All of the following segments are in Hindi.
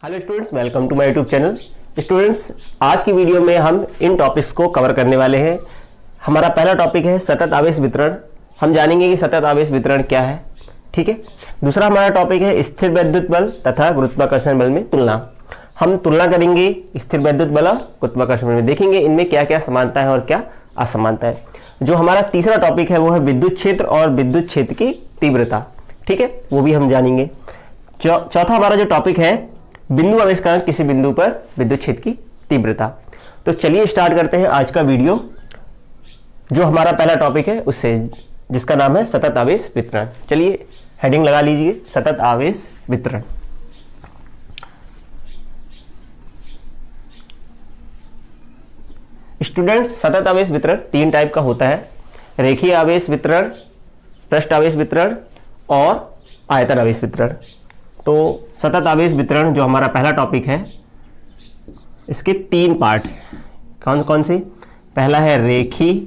Hello students, welcome to my YouTube channel. Students, आज की वीडियो में हम इन टॉपिक्स को कवर करने वाले हैं। हमारा पहला टॉपिक है सतत आवेश वितरण। हम जानेंगे कि सतत आवेश वितरण क्या है, ठीक है। दूसरा हमारा टॉपिक है स्थिर वैद्युत बल तथा गुरुत्वाकर्षण बल में तुलना। हम तुलना करेंगे स्थिर वैद्युत बल और गुरुत्वाकर्षण बल में, देखेंगे इनमें क्या क्या समानता है और क्या असमानता है। जो हमारा तीसरा टॉपिक है वो है विद्युत क्षेत्र और विद्युत क्षेत्र की तीव्रता, ठीक है, वो भी हम जानेंगे। चौथा हमारा जो टॉपिक है बिंदु आवेश किसी बिंदु पर विद्युत क्षेत्र की तीव्रता। तो चलिए स्टार्ट करते हैं आज का वीडियो। जो हमारा पहला टॉपिक है उससे, जिसका नाम है सतत आवेश वितरण। चलिए हेडिंग लगा लीजिए, सतत आवेश वितरण। स्टूडेंट्स, सतत आवेश वितरण तीन टाइप का होता है: रेखीय आवेश वितरण, पृष्ठ आवेश वितरण और आयतन आवेश वितरण। तो सतत आवेश वितरण जो हमारा पहला टॉपिक है, इसके तीन पार्ट हैं। कौन कौन से? पहला है रेखीय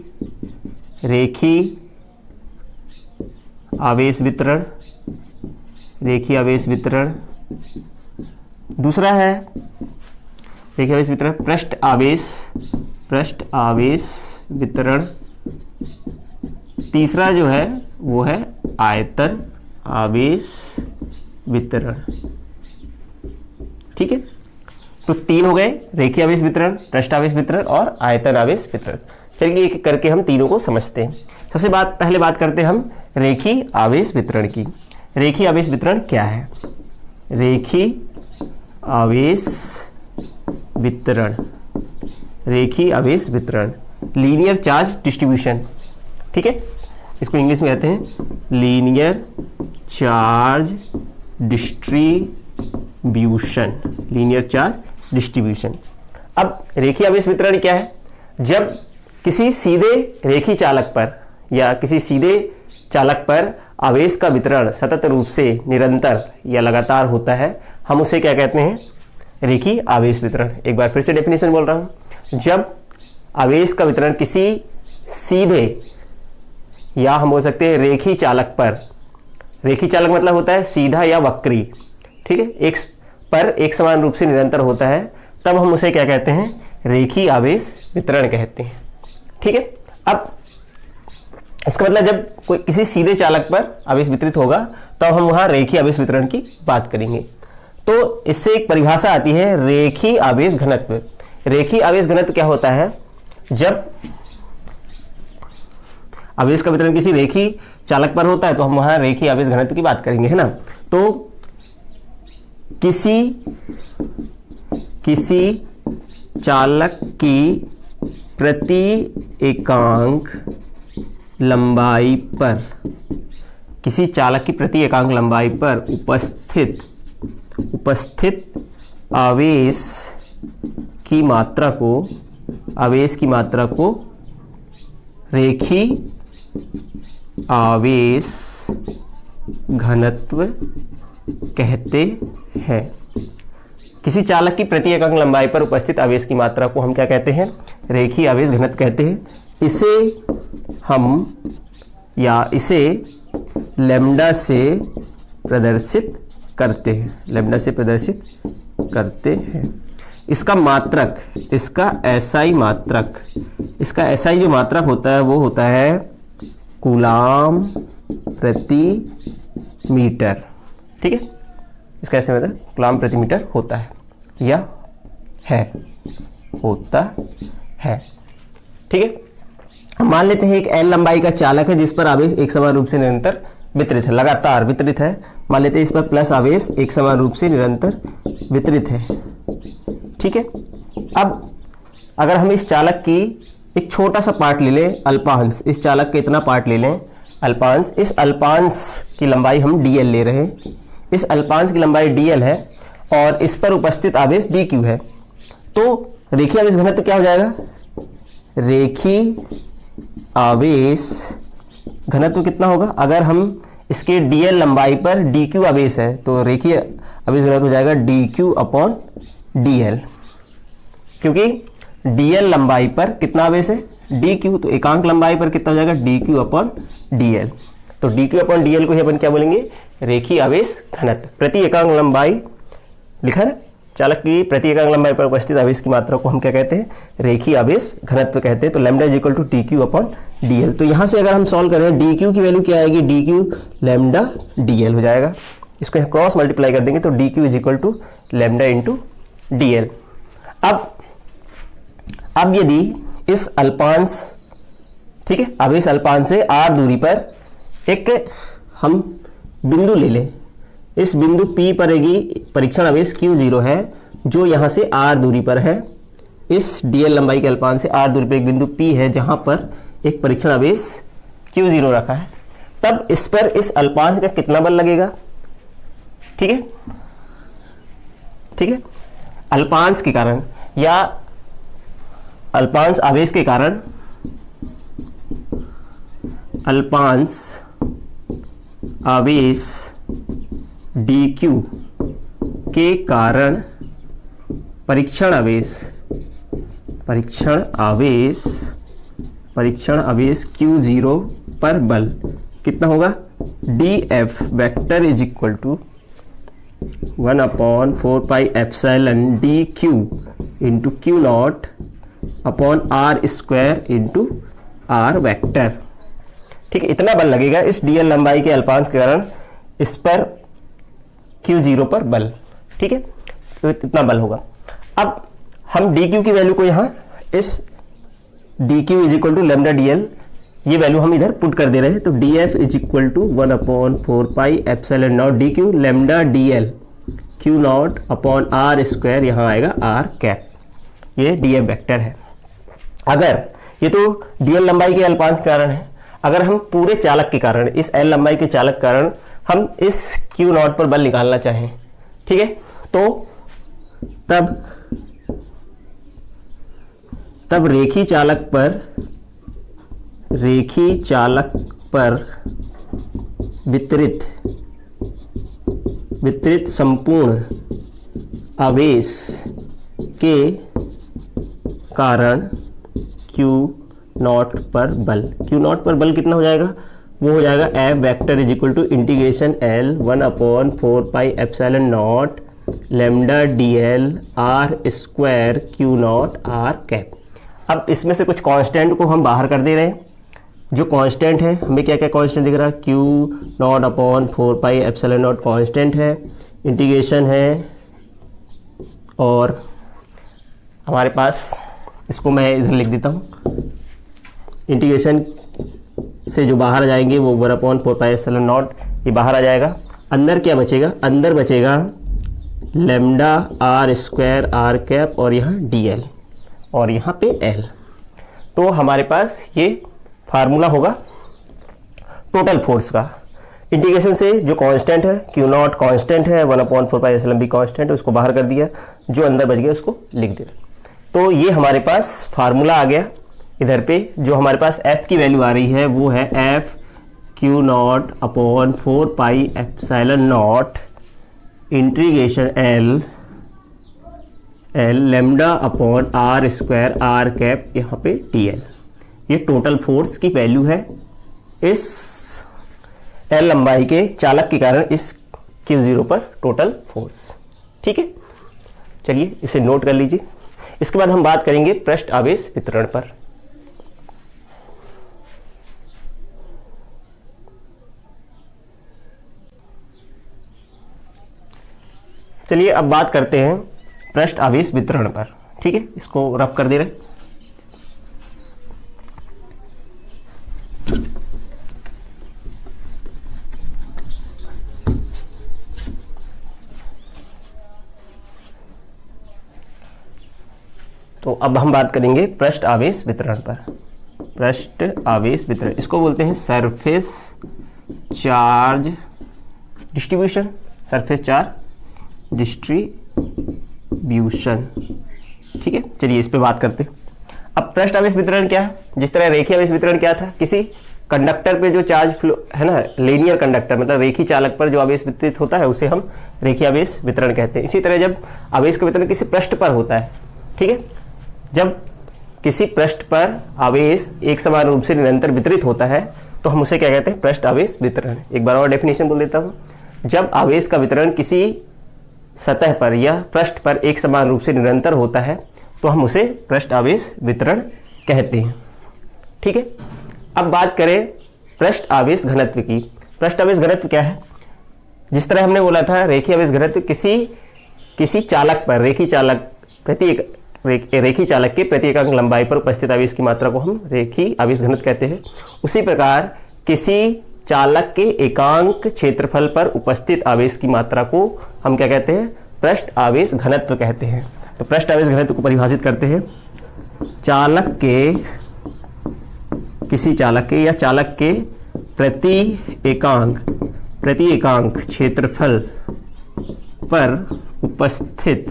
आवेश वितरण, रेखीय आवेश वितरण। दूसरा है रेखीय आवेश वितरण पृष्ठ आवेश वितरण। तीसरा जो है वो है आयतन आवेश वितरण, ठीक है। तो तीन हो गए: रेखीय आवेश वितरण, पृष्ठ आवेश वितरण और आयतन आवेश वितरण। चलिए एक करके हम तीनों को समझते हैं। सबसे पहले बात करते हैं हम रेखीय आवेश वितरण की। रेखीय आवेश वितरण क्या है? रेखीय आवेश वितरण, रेखीय आवेश वितरण, लीनियर चार्ज डिस्ट्रीब्यूशन, ठीक है। इसको इंग्लिश में कहते हैं linear charge distribution, linear charge distribution. अब रेखीय आवेश वितरण क्या है? जब किसी सीधे रेखीय चालक पर या किसी सीधे चालक पर आवेश का वितरण सतत रूप से निरंतर या लगातार होता है, हम उसे क्या कहते हैं? रेखीय आवेश वितरण। एक बार फिर से डेफिनेशन बोल रहा हूं। जब आवेश का वितरण किसी सीधे या हम बोल सकते हैं रेखीय चालक पर, रेखीय चालक मतलब होता है सीधा या वक्री, ठीक है, एक समान रूप से निरंतर होता है, तब हम उसे क्या कहते हैं? रेखीय आवेश वितरण कहते हैं, ठीक है। अब इसका मतलब जब कोई किसी सीधे चालक पर आवेश वितरित होगा तब हम वहां रेखीय आवेश वितरण की बात करेंगे। तो इससे एक परिभाषा आती है रेखीय आवेश घनत्व। रेखीय आवेश घनत्व क्या होता है? जब आवेश का वितरण किसी रेखीय चालक पर होता है तो हम वहां रेखीय आवेश घनत्व की बात करेंगे, है ना। तो किसी चालक की प्रति एकांक लंबाई पर, किसी चालक की प्रति एकांक लंबाई पर उपस्थित आवेश की मात्रा को रेखीय आवेश घनत्व कहते हैं। किसी चालक की प्रति एकांक लंबाई पर उपस्थित आवेश की मात्रा को हम क्या कहते हैं? रेखीय आवेश घनत्व कहते हैं। इसे लैम्ब्डा से प्रदर्शित करते हैं। इसका मात्रक, इसका SI जो मात्रक होता है वो होता है कूलाम प्रति मीटर, ठीक है। इसका ऐसे मतलब कूलाम प्रति मीटर होता है या होता है, ठीक है। मान लेते हैं एक L लंबाई का चालक है जिस पर आवेश एक समान रूप से निरंतर वितरित है, लगातार वितरित है। मान लेते हैं इस पर प्लस आवेश एक समान रूप से निरंतर वितरित है, ठीक है। अब अगर हम इस चालक की एक छोटा सा पार्ट ले लें, अल्पांश, इस चालक का इतना पार्ट ले लें, अल्पांश, इस अल्पांश की लंबाई हम dl ले रहे हैं। इस अल्पांश की लंबाई dl है और इस पर उपस्थित आवेश dq है। तो रेखीय आवेश घनत्व क्या हो जाएगा? रेखीय आवेश घनत्व कितना होगा? अगर हम इसके dl लंबाई पर dq आवेश है तो रेखीय आवेश घनत्व हो जाएगा dq/dl, क्योंकि dl लंबाई पर कितना आवेश है? dq, तो एकांक लंबाई पर कितना हो जाएगा? dq/dl। तो dq/dl को ही अपन क्या बोलेंगे? रेखीय आवेश घनत्व, प्रति एकांक लंबाई लिखा ना। चालक की प्रति इकाई लंबाई पर उपस्थित आवेश की मात्रा को हम क्या कहते हैं, रेखीय आवेश घनत्व कहते हैं। तो lambda is equal to D Q upon D L. तो यहाँ से अगर हम सॉल्व करें डी क्यू की वैल्यू क्या आएगी, D Q lambda D L हो जाएगा। इसको यहाँ क्रॉस मल्टीप्लाई कर देंगे तो D Q is equal to lambda into D L. अब यदि इस अल्पांश, ठीक है, अब इस अल्पांश से आर दूरी पर एक हम बिंदु ले लें, इस बिंदु P पर परीक्षण आवेश Q0 है जो यहाँ से R दूरी पर है। इस dl लंबाई के अल्पांश से R दूरी पर एक बिंदु P है जहाँ पर एक परीक्षण आवेश Q0 रखा है। तब इस पर इस अल्पांश का कितना बल लगेगा, ठीक है, ठीक है, अल्पांश के कारण या अल्पांश आवेश के कारण, अल्पांश आवेश dq के कारण परीक्षण आवेश Q0 पर बल कितना होगा, dF vector is equal to 1/4 pi epsilon dq into Q not upon R square into R vector. ठीक है, इतना बल लगेगा इस dl लंबाई के अल्पांश के कारण इस पर Q0 पर बल। ठीक है, तो इतना बल होगा। अब हम dq की वैल्यू को यहाँ इस dq is equal to lambda dl ये वैल्यू हम इधर पुट कर दे रहे हैं। तो df is equal to 1/4 pi epsilon not dq lambda dl q not upon R square, यहाँ आएगा r कैप, ये df वेक्टर है। अगर ये तो dl लंबाई के अल्पांश के कारण है, अगर हम पूरे चालक के कारण, इस l लंबाई के चालक के कारण हम इस q नॉट पर बल निकालना चाहें, ठीक है, तो तब रेखी चालक पर वितरित संपूर्ण आवेश के कारण Q नॉट पर बल कितना हो जाएगा, वो हो जाएगा F vector is equal to integration L 1/4 pi epsilon not lambda dl r square Q not r cap. अब इसमें से कुछ कांस्टेंट को हम बाहर कर दे रहे हैं। जो कांस्टेंट है, हमें क्या क्या कांस्टेंट दिख रहा है, Q not upon 4 pi epsilon not constant है, इंटीग्रेशन है, और हमारे पास, इसको मैं इधर लिख देता हूँ, इंटीग्रेशन से जो बाहर आ जाएंगे वो 1/4 पाई एप्सिलॉन नॉट ये बाहर आ जाएगा। अंदर क्या बचेगा, अंदर बचेगा lambda r square r cap और यहाँ dl और यहाँ पे l। तो हमारे पास ये फार्मूला होगा टोटल फोर्स का। इंटीग्रेशन से जो कांस्टेंट है Q नॉट कांस्टेंट है, 1/4 पाई एप्सिलॉन भी कांस्टेंट है, उसको बाहर कर दिया, जो अंदर बच गया उसको लिख दिया। तो ये हमारे पास फार्मूला आ गया। इधर पे जो हमारे पास F की वैल्यू आ रही है वो है F Q not upon 4 pi epsilon not integration L lambda upon R square R cap, यहाँ पे dl। ये टोटल फोर्स की वैल्यू है इस L लंबाई के चालक के कारण इस Q0 पर टोटल फोर्स। ठीक है, चलिए इसे नोट कर लीजिए। इसके बाद हम बात करेंगे पृष्ठ आवेश वितरण पर। चलिए अब बात करते हैं पृष्ठ आवेश वितरण पर। ठीक है, इसको रफ कर दे रहे। तो अब हम बात करेंगे पृष्ठ आवेश वितरण पर। पृष्ठ आवेश वितरण, इसको बोलते हैं surface charge distribution, surface charge distribution. ठीक है, चलिए इस पे बात करते हैं। अब पृष्ठ आवेश वितरण क्या है, जिस तरह रेखीय आवेश वितरण क्या था, किसी कंडक्टर पे जो चार्ज फ्लो है ना, लीनियर कंडक्टर मतलब रेखी चालक पर जो आवेश वितरित होता है उसे हम रेखीय आवेश वितरण कहते हैं। इसी तरह जब आवेश का वितरण किसी पृष्ठ पर होता है, ठीक है, जब किसी पृष्ठ पर आवेश एक समान रूप से निरंतर वितरित होता है तो हम उसे क्या कहते हैं, पृष्ठ आवेश वितरण। एक बार और डेफिनेशन बोल देता हूँ, जब आवेश का वितरण किसी सतह पर या पृष्ठ पर एक समान रूप से निरंतर होता है तो हम उसे पृष्ठ आवेश वितरण कहते हैं। ठीक है, अब बात करें पृष्ठ आवेश घनत्व की। पृष्ठ आवेश घनत्व क्या है? जिस तरह हमने बोला था रेखीय आवेश घनत्व किसी चालक पर रेखीय चालक के प्रति एकांक लंबाई पर उपस्थित आवेश की मात्रा को हम रेखीय आवेश घनत्व कहते हैं। उसी प्रकार किसी चालक के एकांक क्षेत्रफल पर उपस्थित आवेश की मात्रा को हम क्या कहते हैं? पृष्ठ आवेश घनत्व कहते हैं। तो पृष्ठ आवेश घनत्व को परिभाषित करते हैं, किसी चालक के या चालक के प्रति एकांक क्षेत्रफल पर उपस्थित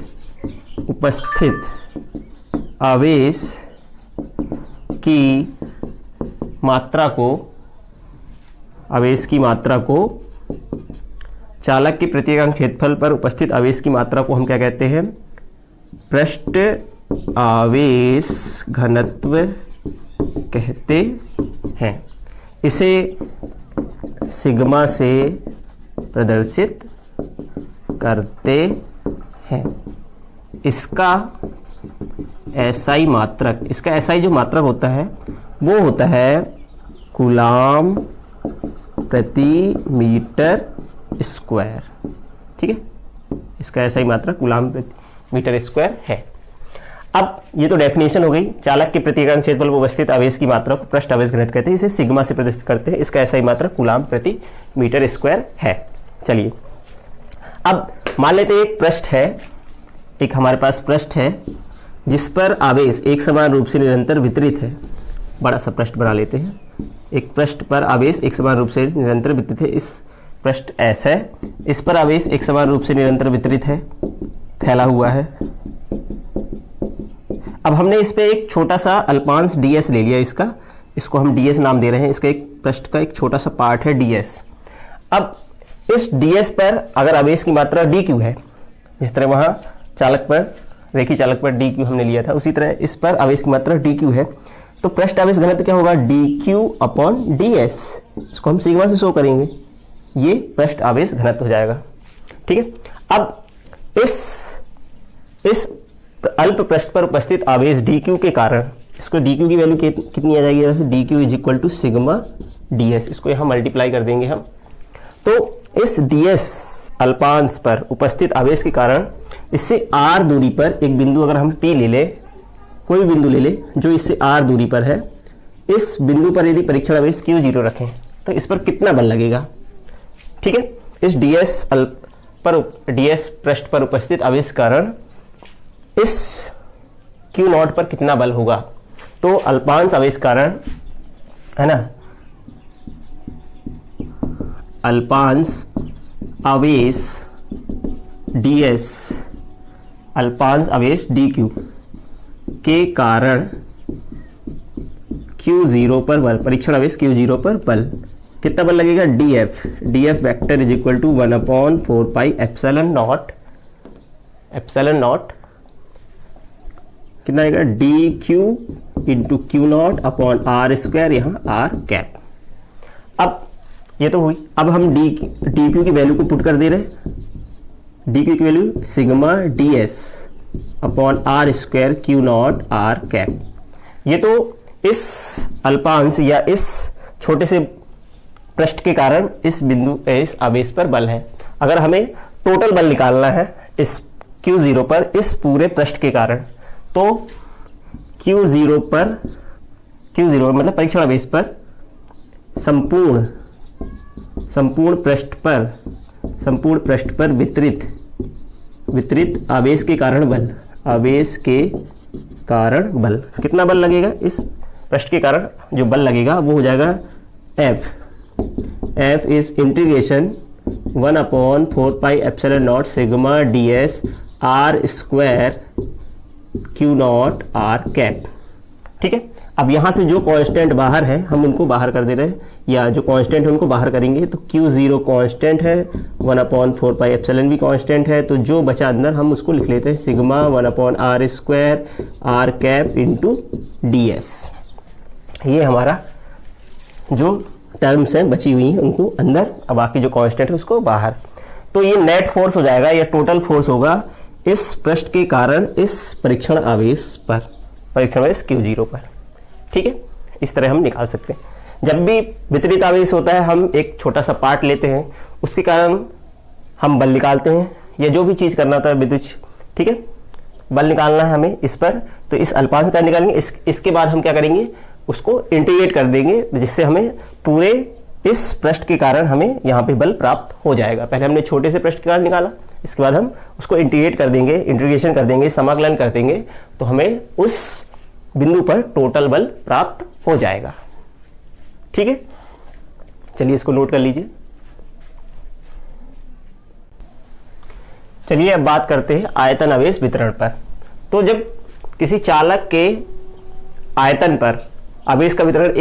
आवेश की मात्रा को चालक के प्रति एकांक क्षेत्रफल पर उपस्थित आवेश की मात्रा को हम क्या कहते हैं? पृष्ठ आवेश घनत्व कहते हैं। इसे सिग्मा से प्रदर्शित करते हैं। इसका एसआई जो मात्रक होता है वो होता है कूलाम प्रति मीटर स्क्वायर। ठीक है, इसका एसआई मात्रक कूलाम प्रति मीटर स्क्वायर है। अब ये तो डेफिनेशन हो गई। चालक के प्रति एकांक क्षेत्रफल पर उपस्थित आवेश की मात्रा को पृष्ठ आवेश घनत्व कहते हैं। इसे सिग्मा से प्रदर्शित करते हैं। इसका एसआई मात्रक कूलाम प्रति मीटर स्क्वायर है। चलिए, अब मान लेते हैं एक पृष्ठ है, एक हमारे पास पृष्ठ है जिस पर आवेश एक समान रूप से निरंतर वितरित है। बड़ा सा पृष्ठ बना लेते हैं। एक पृष्ठ पर आवेश एक समान रूप से निरंतर वितरित है। इस पृष्ठ S है, इस पर आवेश एक समान रूप से निरंतर वितरित है, फैला हुआ है। अब हमने इस पे एक छोटा सा अल्पांश ds ले लिया, इसको हम ds नाम दे रहे हैं। इसका एक पृष्ठ का एक छोटा सा पार्ट है ds। अब इस ds पर अगर आवेश की मात्रा dq है, जिस तरह वहाँ रेखीय चालक पर dq हमने लिया था, उसी तरह इस पर आवेश की मात्रा dq है, तो पृष्ठ आवेश घनत्व क्या होगा? dq upon ds। इसको हम सिग्मा से शो करेंगे, ये पृष्ठ आवेश घनत्व हो जाएगा। ठीक है, अब इस अल्प पृष्ठ पर उपस्थित आवेश dq के कारण इसको dq की वैल्यू कितनी आ जाएगी? जैसे dq is equal to sigma ds। इसको यहाँ मल्टीप्लाई कर देंगे हम। तो इस ds अल्पांश पर उपस्थित आवेश के कारण इससे r दूरी पर एक बिंदु अगर हम P ले ले, कोई बिंदु ले ले जो इससे r दूरी पर है, इस बिंदु पर यदि परीक्षण आवेश q0 रखें तो इस पर कितना बल लगेगा? ठीक है, इस ds पृष्ठ पर उपस्थित आवेश कारण इस Q0 पर कितना बल होगा? तो अल्पांश आवेश कारण है ना, अल्पांश आवेश ds, अल्पांश आवेश dq के कारण Q0 पर बल, परीक्षण आवेश Q0 पर बल कितना बल लगेगा? df vector is equal to 1/4 pi epsilon not कितना आएगा? dq into Q0 upon r square, यहाँ r कैप। अब ये तो हुई। अब हम dq की वैल्यू को पुट कर दे रहे हैं। dq की value sigma ds upon r square Q0 r cap. ये तो इस अल्पांश या इस छोटे से पृष्ठ के कारण इस आवेश पर बल है। अगर हमें टोटल बल निकालना है इस Q0 पर इस पूरे पृष्ठ के कारण, तो Q0 मतलब परीक्षण आवेश पर संपूर्ण पृष्ठ पर वितरित आवेश के कारण बल कितना बल लगेगा? इस पृष्ठ के कारण जो बल लगेगा वो हो जाएगा F is integration 1/4 pi epsilon not sigma ds r square Q0 r cap. ठीक है, अब यहाँ से जो कांस्टेंट बाहर है हम उनको बाहर कर दे रहे हैं, या जो कांस्टेंट है उनको बाहर करेंगे। तो Q0 कांस्टेंट है, 1/4 पाई एप्सिलॉन भी कांस्टेंट है, तो जो बचा अंदर हम उसको लिख लेते हैं sigma 1/r square r cap into ds। ये हमारा जो टर्म्स हैं बची हुई हैं उनको अंदर, अब बाकी जो कांस्टेंट है उसको बाहर। तो ये नेट फोर्स हो जाएगा, या टोटल फोर्स होगा इस पृष्ठ के कारण इस परीक्षण आवेश पर, परीक्षण आवेश Q0 पर। ठीक है, इस तरह हम निकाल सकते हैं। जब भी वितरित आवेश होता है हम एक छोटा सा पार्ट लेते हैं, उसके कारण हम बल निकालते हैं, या जो भी चीज़ करना होता है विद्युत, ठीक है, बल निकालना है हमें इस पर, तो इस अल्पांश का निकालेंगे। इसके बाद हम क्या करेंगे, उसको इंटीग्रेट कर देंगे, जिससे हमें पूरे इस पृष्ठ के कारण हमें यहाँ पे बल प्राप्त हो जाएगा। पहले हमने छोटे से पृष्ठ के कारण निकाला, इसके बाद हम उसको इंटीग्रेट कर देंगे, इंटीग्रेशन कर देंगे, समाकलन कर देंगे, तो हमें उस बिंदु पर टोटल बल प्राप्त हो जाएगा। ठीक है, चलिए इसको नोट कर लीजिए। चलिए अब बात करते हैं आयतन आवेश वितरण पर। तो जब किसी चालक के आयतन पर आवेश का वितरण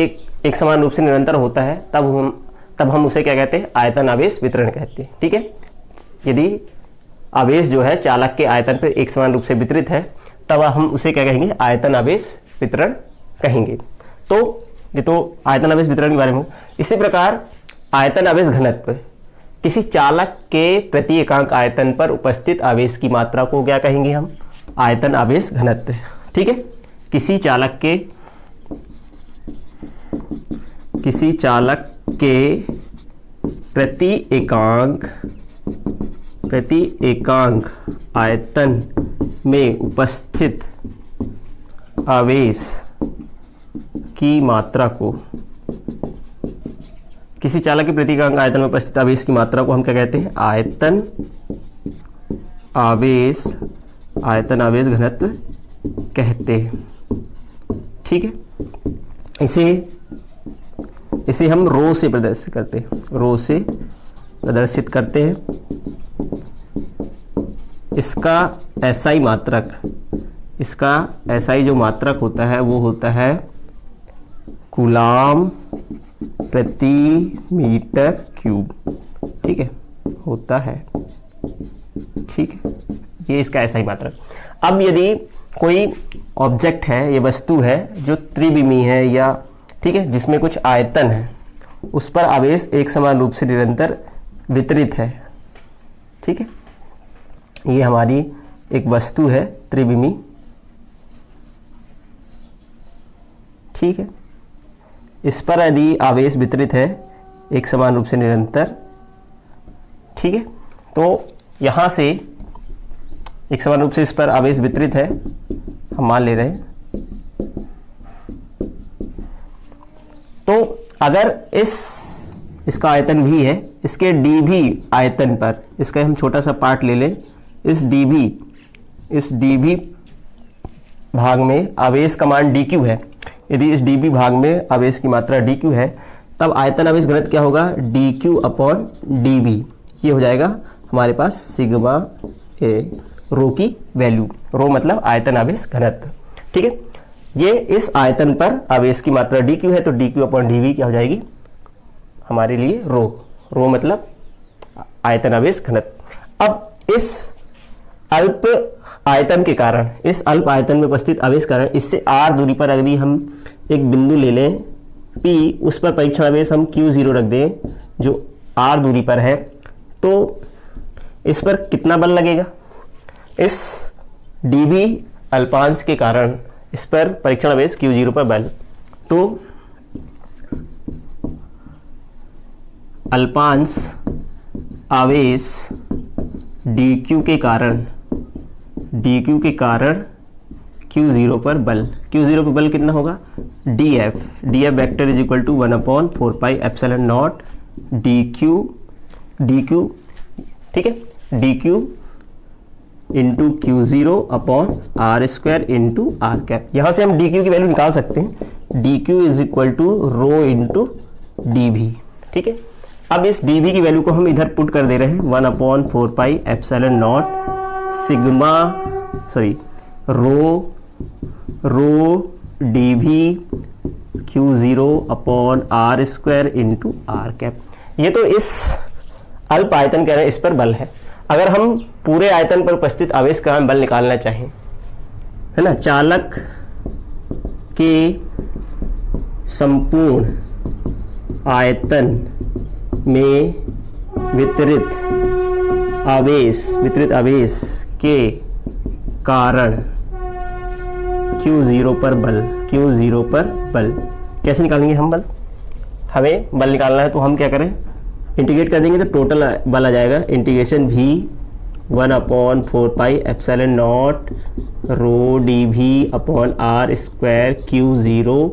एक समान रूप से निरंतर होता है, तब हम उसे क्या कहते हैं, आयतन आवेश वितरण कहते हैं। ठीक है, यदि आवेश जो है चालक के आयतन पर एक समान रूप से वितरित है, तब हम उसे क्या कहेंगे, आयतन आवेश वितरण कहेंगे। तो ये तो आयतन आवेश वितरण के बारे में। इसी प्रकार आयतन आवेश घनत्व, किसी चालक के प्रति एकांक आयतन पर उपस्थित आवेश की मात्रा को क्या कहेंगे हम, आयतन आवेश घनत्व। ठीक है, किसी चालक के प्रति एकांक आयतन में उपस्थित आवेश की मात्रा को, किसी चालक के प्रति एकांक आयतन में उपस्थित आवेश की मात्रा को हम क्या कहते हैं, आयतन आवेश घनत्व कहते हैं। ठीक है, इसे हम रो से प्रदर्शित करते हैं, रो से प्रदर्शित करते हैं। इसका SI मात्रक, इसका SI जो मात्रक होता है वो होता है कूलाम प्रति मीटर क्यूब। ठीक है, होता है। ठीक है, ये इसका SI मात्रक। अब यदि कोई ऑब्जेक्ट है, ये वस्तु है जो त्रिविमीय है, या ठीक है, जिसमें कुछ आयतन है, उस पर आवेश एक समान रूप से निरंतर वितरित है। ठीक है, ये हमारी एक वस्तु है त्रिविमीय। ठीक है, इस पर यदि आवेश वितरित है एक समान रूप से निरंतर, ठीक है, तो यहाँ से एक समान रूप से इस पर आवेश वितरित है, हम मान ले रहे हैं। तो अगर इसका आयतन भी है, इसके dv आयतन पर, इसका हम छोटा सा पार्ट ले लें, इस dv भाग में आवेश का मान dq है। यदि इस dv भाग में आवेश की मात्रा dq है, तब आयतन आवेश घनत्व क्या होगा, dq/dv। ये हो जाएगा हमारे पास सिग्मा ए, रो की वैल्यू। रो मतलब आयतन आवेश घनत्व। ठीक है, ये इस आयतन पर आवेश की मात्रा dq है, तो dq/dv क्या हो जाएगी हमारे लिए रो मतलब आयतन आवेश घनत्व। अब इस अल्प आयतन के कारण, इस अल्प आयतन में उपस्थित आवेश कारण, इससे r दूरी पर यदि हम एक बिंदु ले लें P, उस पर परीक्षण आवेश हम Q0 रख दें जो r दूरी पर है, तो इस पर कितना बल लगेगा, इस dv अल्पांश के कारण इस पर परीक्षण आवेश Q0 पर बल, तो अल्पांश आवेश dq के कारण Q0 पर बल, Q0 पर बल कितना होगा, dF vector is equal to 1/4πε0 dq, ठीक है, dq into Q0/r² into r cap. यहाँ से हम dq की वैल्यू निकाल सकते हैं, dq is equal to rho into dv। ठीक है, अब इस dv की वैल्यू को हम इधर पुट कर दे रहे हैं, 1/4πε0 सिग्मा रो dv Q0/r² into r cap. ये तो इस अल्प आयतन कह रहे हैं, इस पर बल है। अगर हम पूरे आयतन पर उपस्थित आवेश का बल निकालना चाहें, है ना, चालक के संपूर्ण आयतन में वितरित आवेश, वितरित आवेश के कारण Q0 पर बल, Q0 पर बल कैसे निकालेंगे हम बल? हमें बल निकालना है तो हम क्या करें, इंटीग्रेट कर देंगे तो टोटल बल आ जाएगा integration V 1/4πε0 rho D V upon R square Q0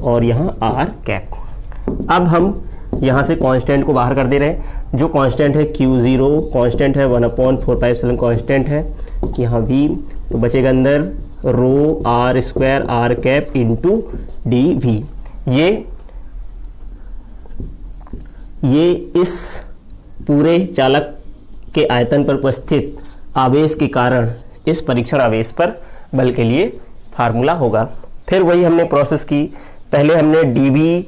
और यहाँ R कैप। अब हम यहाँ से कांस्टेंट को बाहर कर दे रहे हैं। जो कांस्टेंट है Q0 कांस्टेंट है, 1/4πε कांस्टेंट है, यहाँ V तो बचेगा अंदर rho R square R cap into D V. ये इस पूरे चालक के आयतन पर उपस्थित आवेश के कारण इस परीक्षण आवेश पर बल के लिए फार्मूला होगा। फिर वही हमने प्रोसेस की। पहले हमने dv,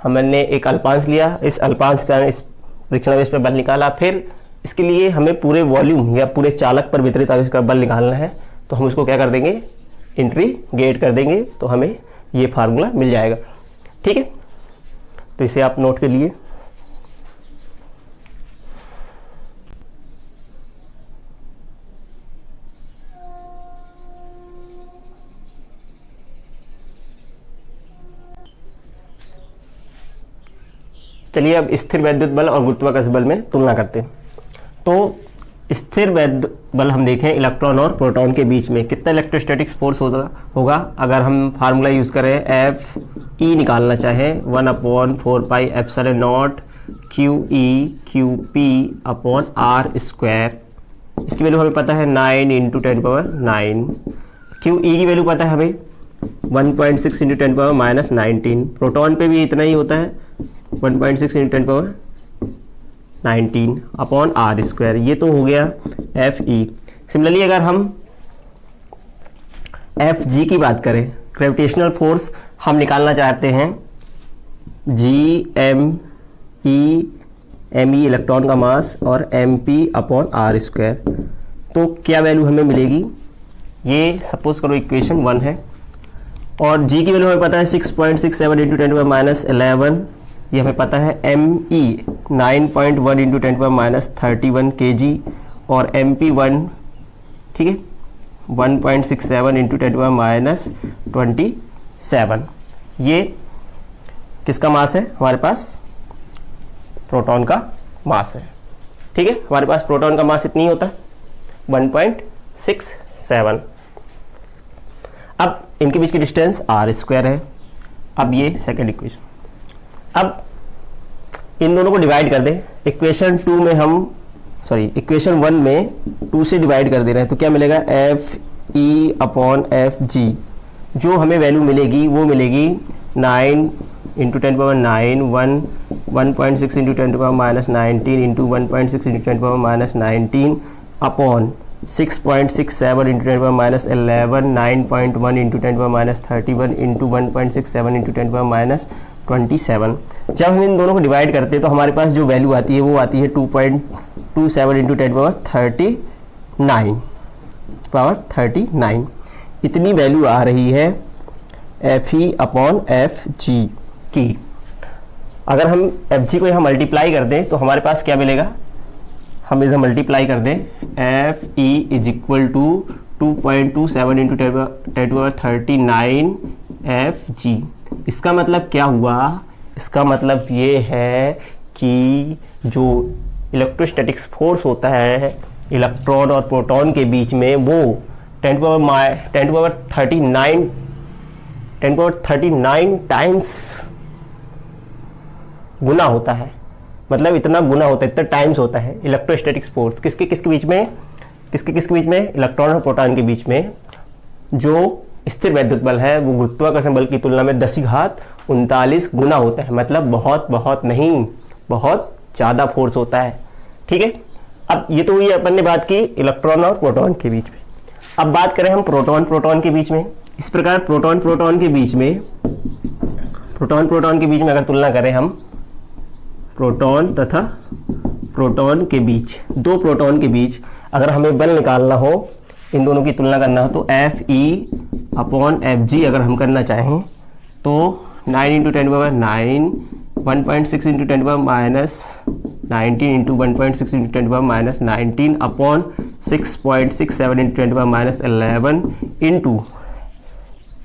हमने एक अल्पांश लिया, इस अल्पांश के कारण इस परीक्षण आवेश पर बल निकाला। फिर इसके लिए हमें पूरे वॉल्यूम या पूरे चालक पर वितरित आवेश का बल निकालना है, तो हम उसको क्या कर देंगे, इंटीग्रेट कर देंगे, तो हमें ये फार्मूला मिल जाएगा। ठीक है, तो इसे आप नोट कर लिए। चलिए अब स्थिर वैद्युत बल और गुरुत्वाकर्षण बल में तुलना करते हैं। तो स्थिर वैद्युत बल हम देखें इलेक्ट्रॉन और प्रोटॉन के बीच में कितना इलेक्ट्रोस्टैटिक फोर्स होगा। अगर हम फार्मूला यूज़ करें एफ ई निकालना चाहें 1/4πε0 QE QP upon R square, इसकी वैल्यू हमें पता है 9 × 10⁻⁹। QE की वैल्यू पता है हमें 1.6 × 10⁻⁻19। प्रोटॉन पे भी इतना ही होता है 1.6 × 10⁻19 अपॉन आर स्क्वायर। ये तो हो गया एफ ई। सिमिलरली अगर हम एफ जी की बात करें, ग्रेविटेशनल फोर्स हम निकालना चाहते हैं जी एम ई इलेक्ट्रॉन का मास और M P upon R square, तो क्या वैल्यू हमें मिलेगी। ये सपोज करो इक्वेशन 1 है और जी की वैल्यू हमें पता है 6.67 × 10⁻11, ये हमें पता है। एम ई 9.1 × 10⁻31 kg और एम पी 1, ठीक है, 1.67 × 10⁻27। ये किसका मास है, हमारे पास प्रोटॉन का मास है। ठीक है, हमारे पास प्रोटॉन का मास इतनी होता है 1.67। अब इनके बीच की डिस्टेंस आर स्क्वायर है। अब ये सेकेंड इक्वेशन, अब इन दोनों को डिवाइड कर दें। इक्वेशन 1 में 2 से डिवाइड कर दे रहे हैं, तो क्या मिलेगा F E upon F G. जो हमें वैल्यू मिलेगी वो मिलेगी 9 × 10⁻9 1.6 × 10⁻19 इंटू 1.6 × 10⁻19 अपॉन 6.67 × 10⁻11 9.1 × 10⁻31 इंटू 1.67 × 10⁻27। जब हम इन दोनों को डिवाइड करते हैं तो हमारे पास जो वैल्यू आती है वो आती है 2.27 × 10⁻39। इतनी वैल्यू आ रही है F E upon F G की। अगर हम एफ जी को यहाँ मल्टीप्लाई कर दें तो हमारे पास क्या मिलेगा, हम इसे मल्टीप्लाई कर दें F E is equal to 2.27 × 10⁻39 F G. इसका मतलब क्या हुआ, इसका मतलब ये है कि जो इलेक्ट्रोस्टैटिक्स फोर्स होता है इलेक्ट्रॉन और प्रोटॉन के बीच में वो 10⁻39 टाइम्स गुना होता है। मतलब इतना गुना होता है, इतना टाइम्स होता है इलेक्ट्रोस्टैटिक्स फोर्स किसके बीच में, इलेक्ट्रॉन और प्रोटॉन के बीच में। जो स्थिर वैद्युत बल है वो गुरुत्वाकर्षण बल की तुलना में 10⁻39 गुना होता है। मतलब बहुत नहीं, बहुत ज़्यादा फोर्स होता है। ठीक है, अब ये तो हुई अपन ने बात की इलेक्ट्रॉन और प्रोटॉन के बीच में। अब बात करें हम प्रोटॉन के बीच में। इस प्रकार प्रोटॉन के बीच में अगर तुलना करें हम प्रोटॉन तथा प्रोटॉन के बीच, दो प्रोटॉन के बीच अगर हमें बल निकालना हो, इन दोनों की तुलना करना हो, तो F E upon F G अगर हम करना चाहें तो 9 × 10⁻9 1.6 into 10 power minus 19 into 1.6 into 10 power minus 19 upon 6.67 into 10 power minus 11 into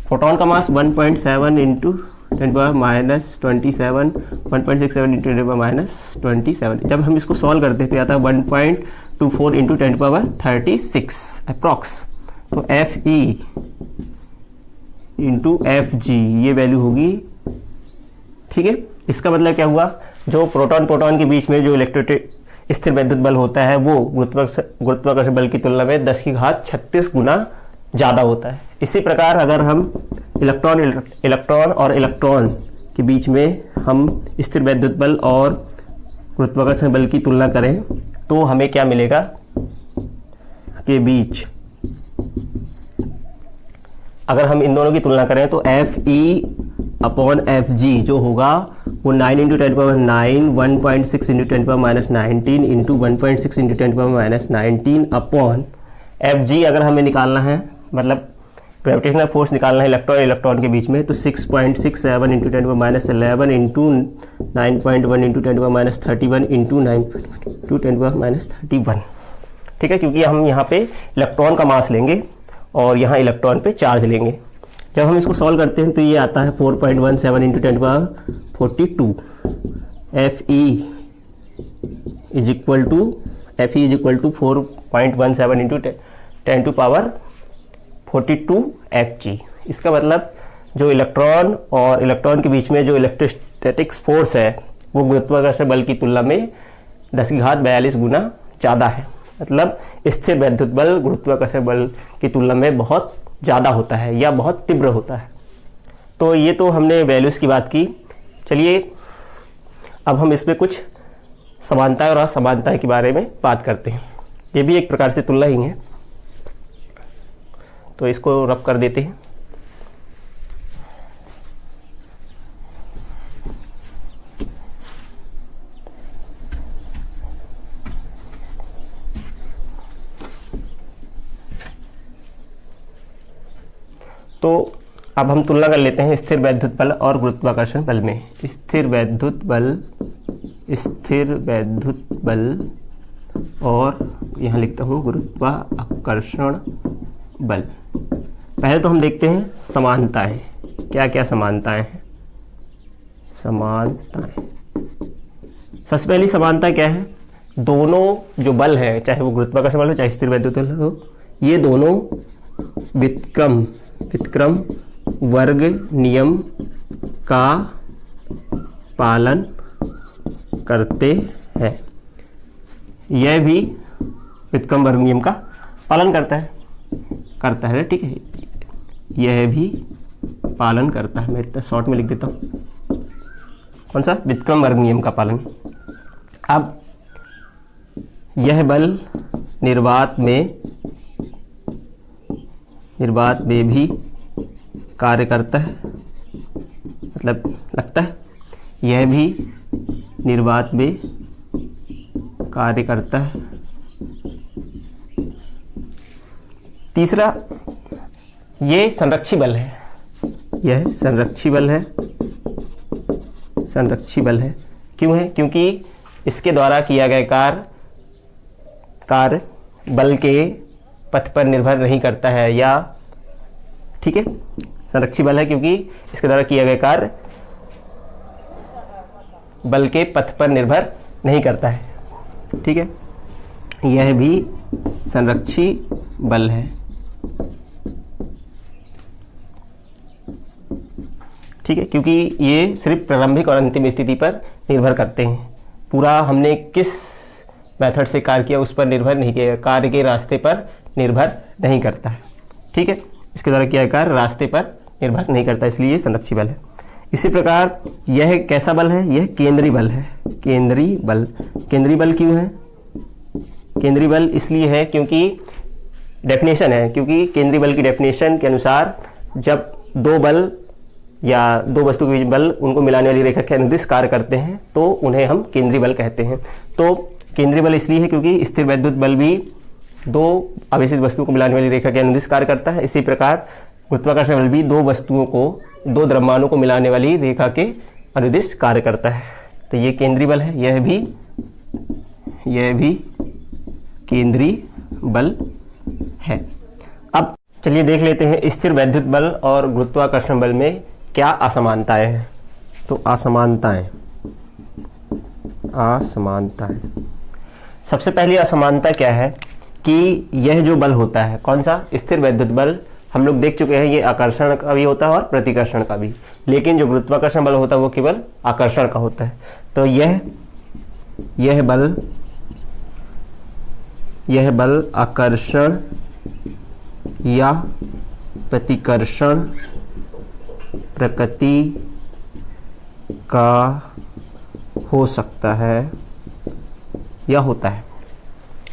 proton का मास 1.7 into 10 power minus 27 1.67 into 10 power minus 27। जब हम इसको सॉल्व करते हैं तो आता है 1.24 इंटू 10 पावर 36 अप्रॉक्स। तो F E into F G ये वैल्यू होगी। ठीक है, इसका मतलब क्या हुआ, जो प्रोटॉन प्रोटॉन के बीच में जो स्थिर वैद्युत बल होता है वो गुरुत्वाकर्षण बल की तुलना में 10 की घात 36 गुना ज़्यादा होता है। इसी प्रकार अगर हम इलेक्ट्रॉन और इलेक्ट्रॉन के बीच में हम स्थिर वैद्युत बल और गुरुत्वाकर्षण बल की तुलना करें तो हमें क्या मिलेगा के बीच, अगर हम इन दोनों की तुलना करें तो F E upon F G जो होगा वो 9 into 10 power 9 1.6 into 10 power minus 19 into 1.6 into 10 power minus 19 upon F G अगर हमें निकालना है, मतलब ग्रेविटेशनल फोर्स निकालना है इलेक्ट्रॉन इलेक्ट्रॉन के बीच में, तो 6.67 into 10 power minus 11 into 9.1 into 10 power minus 31 into 9 into 10 power minus 31। ठीक है, क्योंकि हम यहाँ पे इलेक्ट्रॉन का मास लेंगे और यहाँ इलेक्ट्रॉन पे चार्ज लेंगे। जब हम इसको सॉल्व करते हैं तो ये आता है 4.17 into 10 power 42। F E is equal to 4.17 into 10 to power 42 F G. इसका मतलब जो इलेक्ट्रॉन और इलेक्ट्रॉन के बीच में जो इलेक्ट्रोस्टैटिक्स फोर्स है वो गुरुत्वाकर्षण बल की तुलना में 10 की घात 42 गुना ज़्यादा है। मतलब स्थिर वैद्युत बल गुरुत्वाकर्षण बल की तुलना में बहुत ज़्यादा होता है या बहुत तीव्र होता है। तो ये तो हमने वैल्यूज़ की बात की। चलिए अब हम इसमें कुछ समानताएं और असमानताएं के बारे में बात करते हैं। ये भी एक प्रकार से तुलना ही है, तो इसको रब कर देते हैं। तो अब हम तुलना कर लेते हैं स्थिर वैद्युत बल और गुरुत्वाकर्षण बल में। स्थिर वैद्युत बल और यहाँ लिखता हूँ गुरुत्वाकर्षण बल। पहले तो हम देखते हैं समानताएं, क्या क्या समानताएं हैं। सबसे पहली समानता क्या है, दोनों जो बल है, चाहे वो गुरुत्वाकर्षण बल हो चाहे स्थिर वैद्युत बल हो, ये दोनों व्युत्क्रम वर्ग नियम का पालन करते हैं। यह भी व्युत्क्रम वर्ग नियम का पालन करता है। ठीक है, यह भी पालन करता है। मैं इतना शॉर्ट में लिख देता हूँ, कौन सा, व्युत्क्रम वर्ग नियम का पालन। अब यह बल निर्वात में भी कार्य करता है, मतलब लगता है यह भी निर्वात में कार्य करता है। तीसरा, ये संरक्षी बल है। यह संरक्षी बल है। क्यों है? क्योंकि इसके द्वारा किया गया कार्य बल के पथ पर निर्भर नहीं करता है, या ठीक है, संरक्षी बल है क्योंकि इसके द्वारा किया गया कार्य बल के पथ पर निर्भर नहीं करता है। ठीक है, यह भी संरक्षी बल है। ठीक है, क्योंकि ये सिर्फ प्रारंभिक और अंतिम स्थिति पर निर्भर करते हैं। पूरा हमने किस मेथड से कार्य किया उस पर निर्भर नहीं किया, कार्य के रास्ते पर निर्भर नहीं करता है। ठीक है, इसके द्वारा किया कार्य रास्ते पर निर्भर नहीं करता, इसलिए संरक्षी बल है। इसी प्रकार यह कैसा बल है, यह केंद्रीय बल है। केंद्रीय बल क्यों है? केंद्रीय बल इसलिए है क्योंकि डेफिनेशन है, क्योंकि केंद्रीय बल की डेफिनेशन के अनुसार जब दो बल या दो वस्तु के बीच बल उनको मिलाने वाली रेखा के अनुदिश कार्य करते हैं तो उन्हें हम केंद्रीय बल कहते हैं। तो केंद्रीय बल इसलिए है क्योंकि स्थिर वैद्युत बल भी दो आवेशित वस्तुओं को मिलाने वाली रेखा के अनुदिश कार्य करता है। इसी प्रकार गुरुत्वाकर्षण बल भी दो द्रव्यमानों को मिलाने वाली रेखा के अनुदिश कार्य करता है। तो ये केंद्रीय बल है, यह भी केंद्रीय बल है। अब चलिए देख लेते हैं स्थिर वैद्युत बल और गुरुत्वाकर्षण बल में क्या असमानताएं हैं। तो असमानताएं, सबसे पहली असमानता क्या है कि यह जो बल होता है, कौन सा, स्थिर वैद्युत बल, हम लोग देख चुके हैं ये आकर्षण का भी होता है और प्रतिकर्षण का भी, लेकिन जो गुरुत्वाकर्षण बल होता है वो केवल आकर्षण का होता है। तो यह बल आकर्षण या प्रतिकर्षण प्रकृति का हो सकता है या होता है।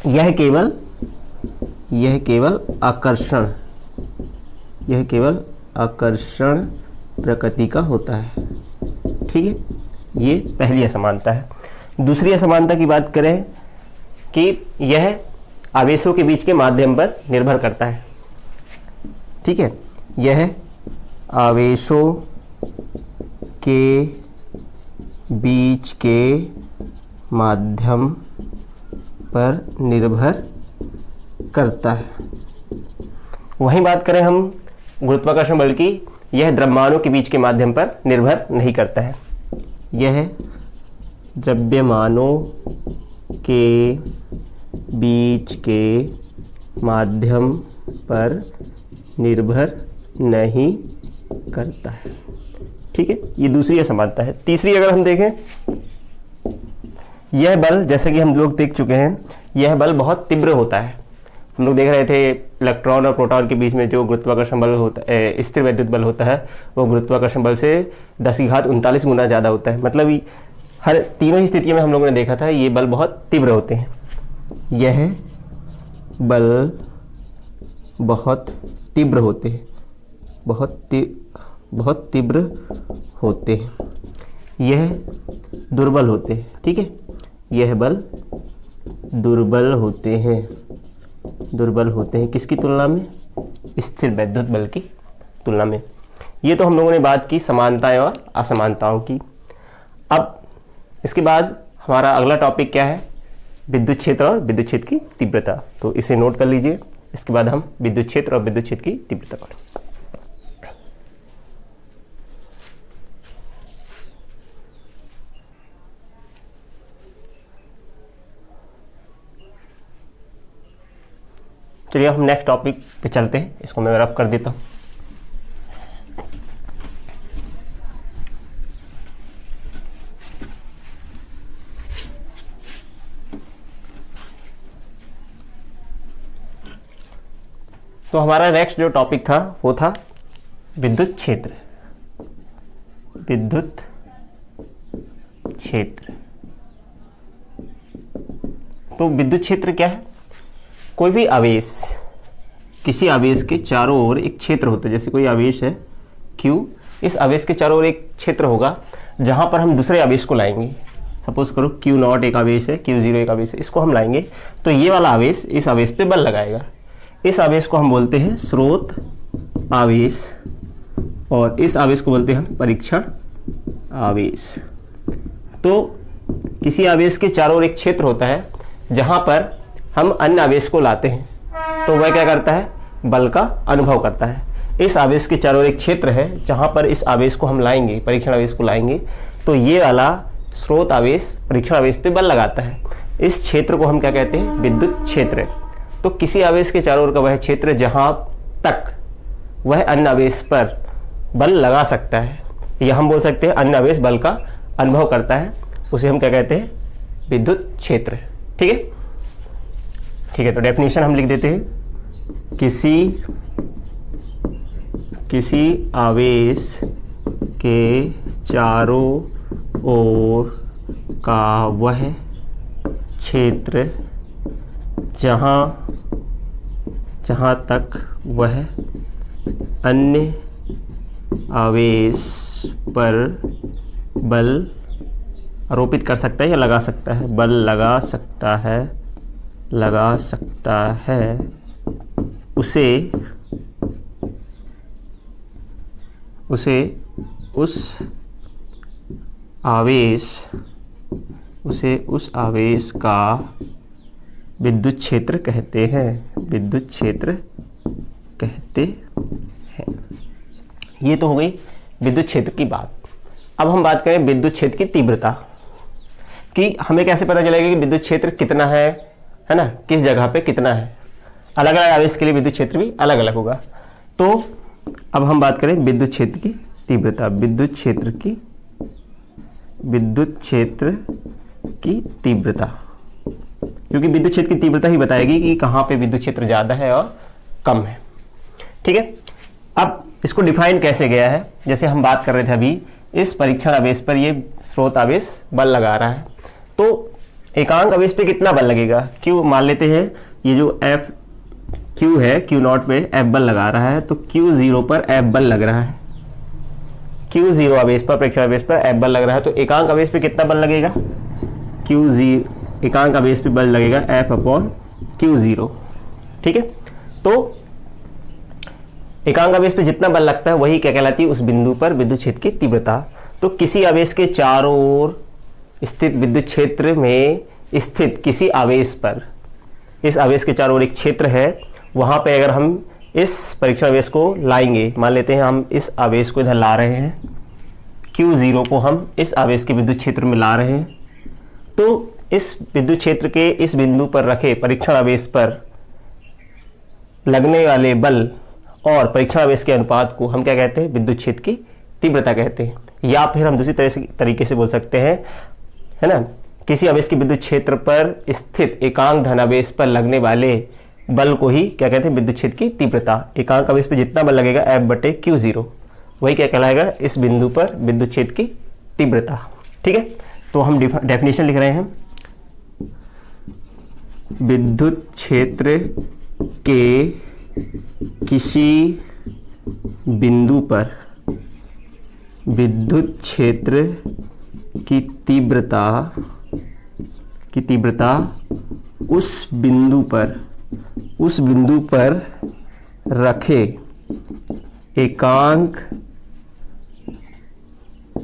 यह केवल आकर्षण प्रकृति का होता है। ठीक है, ये पहली असमानता है। दूसरी असमानता की बात करें कि यह आवेशों के बीच के माध्यम पर निर्भर करता है। ठीक है, यह आवेशों के बीच के माध्यम पर निर्भर करता है। वहीं बात करें हम गुरुत्वाकर्षण बल की, यह द्रव्यमानों के बीच के माध्यम पर निर्भर नहीं करता है। यह द्रव्यमानों के बीच के माध्यम पर निर्भर नहीं करता है। ठीक है, ये दूसरी असमानता है। तीसरी अगर हम देखें, यह बल, जैसे कि हम लोग देख चुके हैं, यह बल बहुत तीव्र होता है। हम लोग देख रहे थे इलेक्ट्रॉन और प्रोटॉन के बीच में जो गुरुत्वाकर्षण बल होता है, स्थिर वैद्युत बल होता है, वो गुरुत्वाकर्षण बल से 10⁻39 गुना ज़्यादा होता है। मतलब हर तीनों ही स्थितियों में हम लोगों ने देखा था ये बल बहुत तीव्र होते हैं। यह बल बहुत तीव्र होते हैं, बहुत तीव्र होते हैं। यह दुर्बल होते हैं। ठीक है, यह बल दुर्बल होते हैं। किसकी तुलना में? स्थिर वैद्युत बल की तुलना में। ये तो हम लोगों ने बात की समानताएं और असमानताओं की। अब इसके बाद हमारा अगला टॉपिक क्या है? विद्युत क्षेत्र और विद्युत क्षेत्र की तीव्रता। तो इसे नोट कर लीजिए। इसके बाद हम विद्युत क्षेत्र और विद्युत क्षेत्र की तीव्रता पढ़ेंगे। चलिए हम नेक्स्ट टॉपिक पे चलते हैं। इसको मैं रब कर देता हूँ। तो हमारा नेक्स्ट जो टॉपिक था वो था विद्युत क्षेत्र। विद्युत क्षेत्र। तो विद्युत क्षेत्र क्या है? कोई भी आवेश, किसी आवेश के चारों ओर एक क्षेत्र होता है। जैसे कोई आवेश है Q, इस आवेश के चारों ओर एक क्षेत्र होगा जहां पर हम दूसरे आवेश को लाएंगे। सपोज करो Q0 एक आवेश है, Q0 एक आवेश है, इसको हम लाएंगे तो ये वाला आवेश इस आवेश पे बल लगाएगा। इस आवेश को हम बोलते हैं स्रोत आवेश और इस आवेश को बोलते हैं हम परीक्षण आवेश। तो किसी आवेश के चारों ओर एक क्षेत्र होता है जहां पर हम अन्य आवेश को लाते हैं तो वह क्या करता है? बल का अनुभव करता है। इस आवेश के चारों ओर एक क्षेत्र है जहां पर इस आवेश को हम लाएंगे, परीक्षण आवेश को लाएंगे, तो ये वाला स्रोत आवेश परीक्षण आवेश पे बल लगाता है। इस क्षेत्र को हम क्या कहते हैं? विद्युत क्षेत्र। तो किसी आवेश के चारों ओर का वह क्षेत्र जहां तक वह अन्य आवेश पर बल लगा सकता है, या हम बोल सकते हैं अन्य आवेश बल का अनुभव करता है, उसे हम क्या कहते हैं? विद्युत क्षेत्र। ठीक है, ठीक है। तो डेफिनेशन हम लिख देते हैं। किसी आवेश के चारों ओर का वह क्षेत्र जहाँ तक वह अन्य आवेश पर बल आरोपित कर सकता है या लगा सकता है, बल लगा सकता है, उसे उस आवेश, उसे उस आवेश का विद्युत क्षेत्र कहते हैं, विद्युत क्षेत्र कहते हैं। ये तो हो गई विद्युत क्षेत्र की बात। अब हम बात करें विद्युत क्षेत्र की तीव्रता कि हमें कैसे पता चलेगा कि विद्युत क्षेत्र कितना है ना, किस जगह पे कितना है। अलग अलग आवेश के लिए विद्युत क्षेत्र भी अलग अलग होगा। तो अब हम बात करें विद्युत क्षेत्र की तीव्रता, विद्युत क्षेत्र की तीव्रता, क्योंकि विद्युत क्षेत्र की तीव्रता ही बताएगी कि कहाँ पे विद्युत क्षेत्र ज़्यादा है और कम है। ठीक है, अब इसको डिफाइन कैसे गया है, जैसे हम बात कर रहे थे अभी, इस परीक्षण आवेश पर ये स्रोत आवेश बल लगा रहा है, तो एकांक आवेश पे कितना बल लगेगा, क्यू मान लेते हैं, ये जो एफ क्यू है, क्यू नॉट पे एफ बल लगा रहा है, तो क्यू जीरो पर एफ बल लग रहा है, क्यू जीरो आवेश पर, परीक्षण आवेश पर एफ बल लग रहा है, तो एकांक आवेश पे कितना बल लगेगा, क्यू जी, एकांक आवेश पे बल लगेगा एफ अपॉन क्यू जीरो। ठीक है, तो एकांक आवेश पे जितना बल लगता है वही क्या कहलाती है, उस बिंदु पर विद्युत क्षेत्र की तीव्रता। तो किसी आवेश के चारों ओर स्थित विद्युत क्षेत्र में स्थित किसी आवेश पर, इस आवेश के चारों ओर एक क्षेत्र है, वहाँ पे अगर हम इस परीक्षण आवेश को लाएंगे, मान लेते हैं हम इस आवेश को इधर ला रहे हैं, Q0 को हम इस आवेश के विद्युत क्षेत्र में ला रहे हैं, तो इस विद्युत क्षेत्र के इस बिंदु पर रखे परीक्षण आवेश पर लगने वाले बल और परीक्षण आवेश के अनुपात को हम क्या कहते हैं, विद्युत क्षेत्र की तीव्रता कहते हैं। या फिर हम दूसरी तरीके से बोल सकते हैं, है ना, किसी आवेश के विद्युत क्षेत्र पर स्थित एकांक धनावेश पर लगने वाले बल को ही क्या कहते हैं, विद्युत क्षेत्र की तीव्रता। एकांक आवेश पर जितना बल लगेगा एफ बटे क्यू जीरो, वही क्या कहलाएगा, इस बिंदु पर विद्युत क्षेत्र की तीव्रता। ठीक है, तो हम डेफिनेशन लिख रहे हैं, विद्युत क्षेत्र के किसी बिंदु पर विद्युत क्षेत्र की तीव्रता उस बिंदु पर रखे एकांक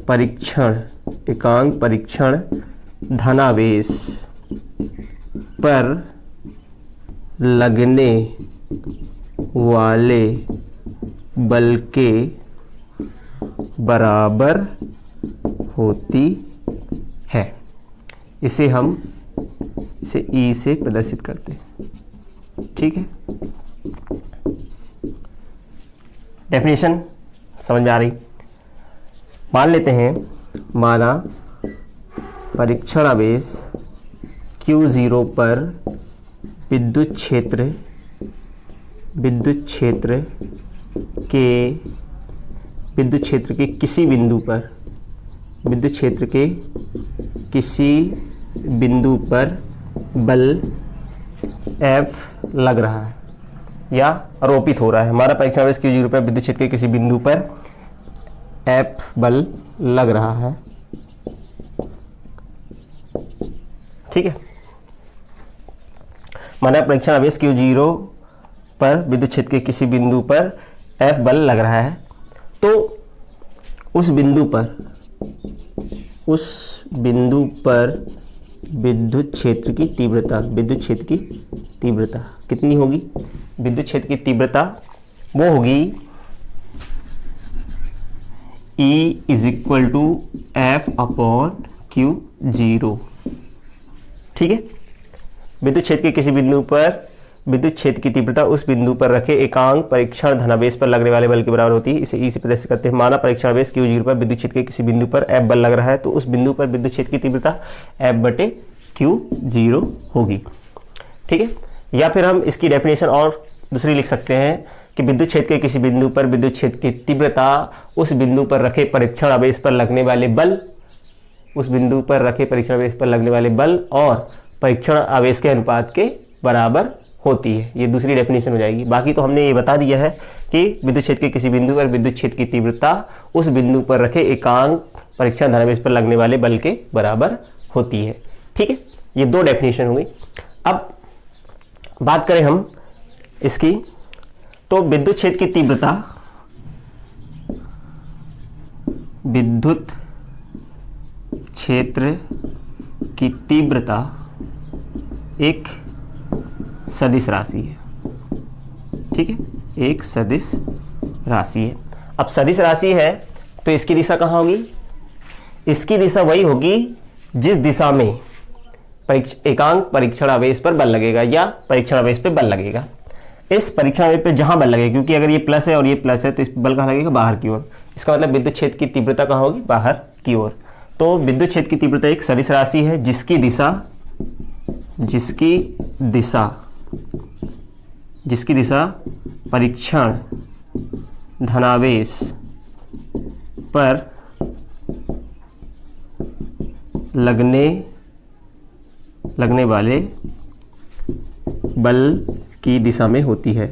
परीक्षण धनावेश पर लगने वाले बल के बराबर होती है। इसे ई से प्रदर्शित करते हैं। ठीक है, डेफिनेशन समझ में आ रही। मान लेते हैं, माना परीक्षण आवेश Q0 पर विद्युत क्षेत्र के किसी बिंदु पर बल F लग रहा है या आरोपित हो रहा है। हमारा परीक्षण आवेश Q0 पर विद्युत क्षेत्र के किसी बिंदु पर F बल लग रहा है। ठीक है, माना परीक्षण आवेश Q0 पर विद्युत क्षेत्र के किसी बिंदु पर F बल लग रहा है, तो उस बिंदु पर विद्युत क्षेत्र की तीव्रता कितनी होगी, विद्युत क्षेत्र की तीव्रता वो होगी E = F अपॉन Q0। ठीक है, विद्युत क्षेत्र के किसी बिंदु पर विद्युत क्षेत्र की तीव्रता उस बिंदु पर रखे एकांक परीक्षण धनावेश पर लगने वाले बल के बराबर होती है। इसे ई से प्रदर्शित करते हैं। माना परीक्षण आवेश Q0 पर विद्युत क्षेत्र के किसी बिंदु पर F बल लग रहा है, तो उस बिंदु पर विद्युत क्षेत्र की तीव्रता F बटे Q0 होगी। ठीक है, या फिर हम इसकी डेफिनेशन और दूसरी लिख सकते हैं कि विद्युत क्षेत्र के किसी बिंदु पर विद्युत क्षेत्र की तीव्रता उस बिंदु पर रखे परीक्षण आवेश पर लगने वाले बल और परीक्षण आवेश के अनुपात के बराबर होती है। ये दूसरी डेफिनेशन हो जाएगी। बाकी तो हमने ये बता दिया है कि विद्युत क्षेत्र के किसी बिंदु पर विद्युत क्षेत्र की तीव्रता उस बिंदु पर रखे एकांक परीक्षण धनावेश पर लगने वाले बल के बराबर होती है। ठीक है, ये दो डेफिनेशन हो गई। अब बात करें हम इसकी, तो विद्युत क्षेत्र की तीव्रता क्षेत्र की तीव्रता एक सदिश राशि है। ठीक है, एक सदिश राशि है। अब सदिश राशि है तो इसकी दिशा कहाँ होगी? इसकी दिशा वही होगी जिस दिशा में एकांक परीक्षण आवेश पर बल लगेगा या परीक्षण आवेश पर बल लगेगा। इस परीक्षण आवेश पर जहां बल लगेगा, क्योंकि अगर ये प्लस है और ये प्लस है तो इस पर बल कहाँ लगेगा? बाहर की ओर। इसका मतलब विद्युत क्षेत्र की तीव्रता कहाँ होगी? बाहर की ओर। तो विद्युत क्षेत्र की तीव्रता एक सदिश राशि है जिसकी दिशा परीक्षण धनावेश पर लगने वाले बल की दिशा में होती है।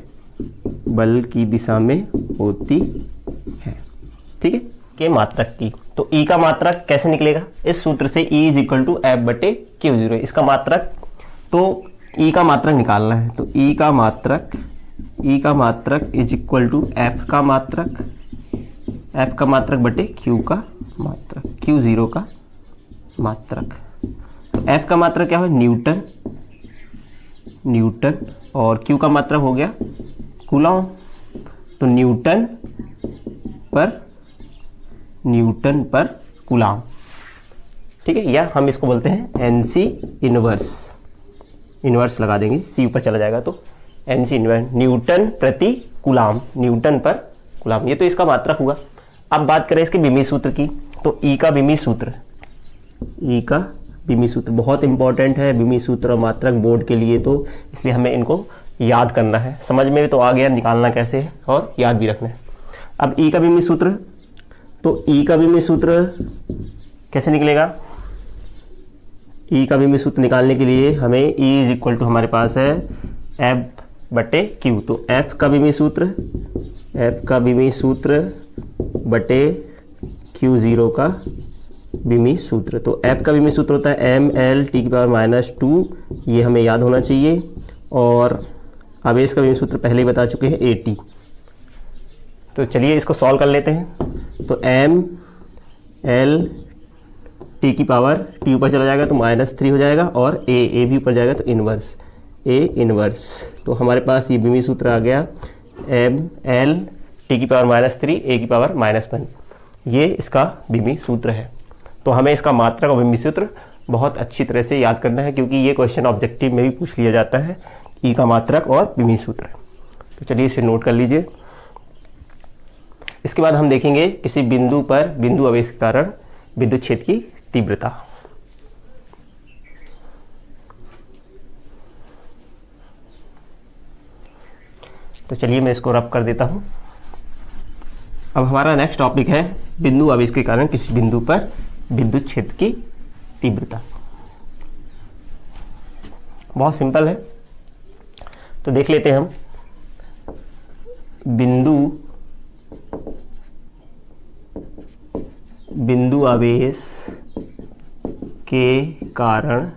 ठीक है, के मात्रक की। तो E का मात्रक कैसे निकलेगा? इस सूत्र से E is equal to F बटे क्यू जीरो। इसका मात्रक, तो E का मात्रक निकालना है तो E का मात्रक इज इक्वल टू एफ का मात्रक बटे क्यू का मात्रक, क्यू जीरो का मात्रक। तो एफ का मात्रक क्या है? न्यूटन और क्यू का मात्रक हो गया कूलॉम। तो न्यूटन पर कूलॉम। ठीक है, या हम इसको बोलते हैं एनसी इनवर्स लगा देंगे, सी ऊपर चला जाएगा तो एनसी इनवर्स, न्यूटन प्रति कूलॉम, न्यूटन पर कूलॉम। ये तो इसका मात्रक हुआ। अब बात करें इसके विमीय सूत्र की, तो ई का विमीय सूत्र बहुत इंपॉर्टेंट है। विमीय सूत्र और मात्रक बोर्ड के लिए, तो इसलिए हमें इनको याद करना है। समझ में तो आ गया निकालना कैसे है और याद भी रखना है। अब ई का विमीय सूत्र, तो ई का विमीय सूत्र कैसे निकलेगा? ई का विमीय सूत्र निकालने के लिए हमें ई इज इक्वल टू हमारे पास है एफ बटे क्यू। तो एफ का विमीय सूत्र बटे क्यू जीरो का विमीय सूत्र। तो एफ का विमीय सूत्र होता है एम एल टी की पावर -2, ये हमें याद होना चाहिए। और आवेश का विमीय सूत्र पहले ही बता चुके हैं ए टी। तो चलिए इसको सॉल्व कर लेते हैं। तो एम एल टी की पावर, टी ऊपर चला जाएगा तो -3 हो जाएगा और ए भी ऊपर जाएगा तो इनवर्स। तो हमारे पास ये विमीय सूत्र आ गया एम एल टी की पावर -3 ए की पावर -1। ये इसका विमीय सूत्र है। तो हमें इसका मात्रक और विमीय सूत्र बहुत अच्छी तरह से याद करना है, क्योंकि ये क्वेश्चन ऑब्जेक्टिव में भी पूछ लिया जाता है, ई का मात्रक और विमीय सूत्र। तो चलिए इसे नोट कर लीजिए। इसके बाद हम देखेंगे किसी बिंदु पर बिंदु आवेश के कारण विद्युत क्षेत्र की तीव्रता। तो चलिए मैं इसको रब कर देता हूं। अब हमारा नेक्स्ट टॉपिक है बिंदु आवेश के कारण किसी बिंदु पर विद्युत क्षेत्र की तीव्रता। बहुत सिंपल है, तो देख लेते हैं हम। बिंदु आवेश के कारण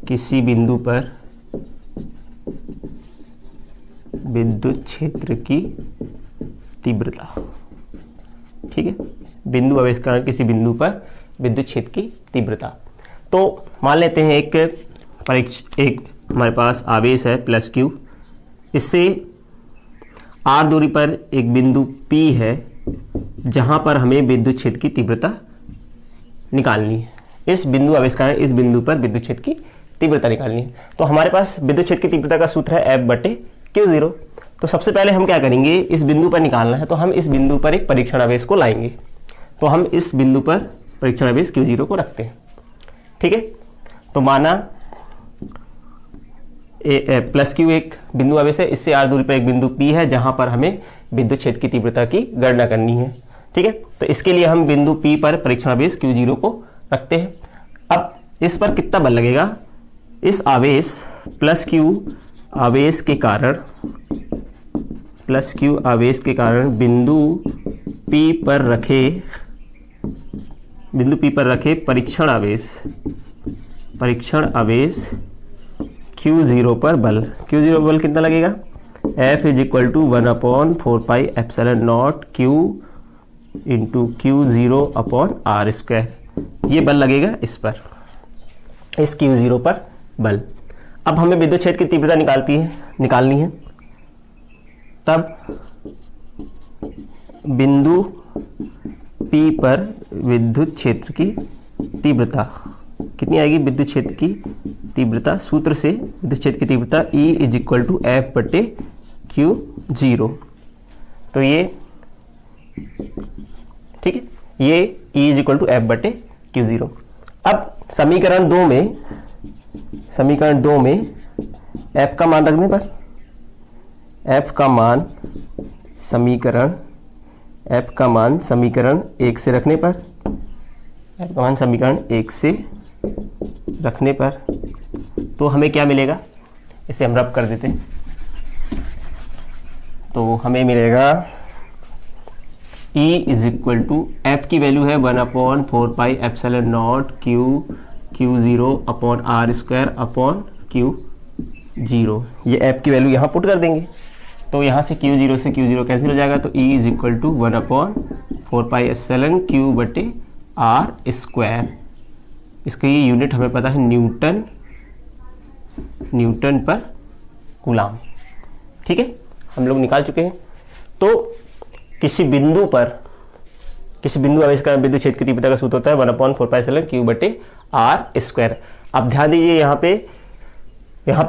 किसी बिंदु पर विद्युत क्षेत्र की तीव्रता। ठीक है, बिंदु आवेश के कारण किसी बिंदु पर विद्युत क्षेत्र की तीव्रता। तो मान लेते हैं एक हमारे पास आवेश है प्लस क्यू, इससे आर दूरी पर एक बिंदु P है जहां पर हमें विद्युत क्षेत्र की तीव्रता निकालनी है। इस बिंदु आवेश के कारण इस बिंदु पर विद्युत क्षेत्र की तीव्रता निकालनी है। तो हमारे पास विद्युत क्षेत्र की तीव्रता का सूत्र है एफ बटे क्यू जीरो। तो सबसे पहले हम क्या करेंगे, इस बिंदु पर निकालना है तो हम इस बिंदु पर एक परीक्षण आवेश को लाएंगे। तो हम इस बिंदु पर परीक्षण आवेश क्यू जीरो को रखते हैं। ठीक है, तो माना प्लस क्यू एक बिंदु आवेश है, इससे आर दूरी पर एक बिंदु P है जहां पर हमें विद्युत क्षेत्र की तीव्रता की गणना करनी है। ठीक है, तो इसके लिए हम बिंदु P पर परीक्षण आवेश क्यू जीरो को रखते हैं। अब इस पर कितना बल लगेगा? इस आवेश प्लस क्यू आवेश के कारण बिंदु P पर रखे परीक्षण आवेश Q0 पर बल कितना लगेगा? F is equal to 1/4πε0 Q into Q0 upon R square. ये बल लगेगा इस पर, इस Q0 पर बल। अब हमें विद्युत क्षेत्र की तीव्रता निकालनी है। तब बिंदु P पर विद्युत क्षेत्र की तीव्रता कितनी आएगी? विद्युत क्षेत्र की तीव्रता, सूत्र से विद्युत क्षेत्र की तीव्रता E = F/Q0। तो ये ठीक है, ये E = F/Q0। अब समीकरण 2 में F का मान रखने पर, F का मान समीकरण 1 से रखने पर, F का मान समीकरण 1 से रखने पर तो हमें क्या मिलेगा? इसे हम रब कर देते हैं। तो हमें मिलेगा E = F की वैल्यू है 1/4πε0 Q0/R²/Q0। ये F की वैल्यू यहाँ पुट कर देंगे, तो यहाँ से Q0 से Q0 कैंसिल हो जाएगा, तो E = 1/4πε/Q/R²। इसका ये यूनिट हमें पता है न्यूटन पर कूलाम। ठीक है, हम लोग निकाल चुके हैं। तो किसी बिंदु आवेश का विद्युत क्षेत्र की तीव्रता का सूत्र होता है 1/4πε/Q/R²। अब ध्यान दीजिए, यहाँ पे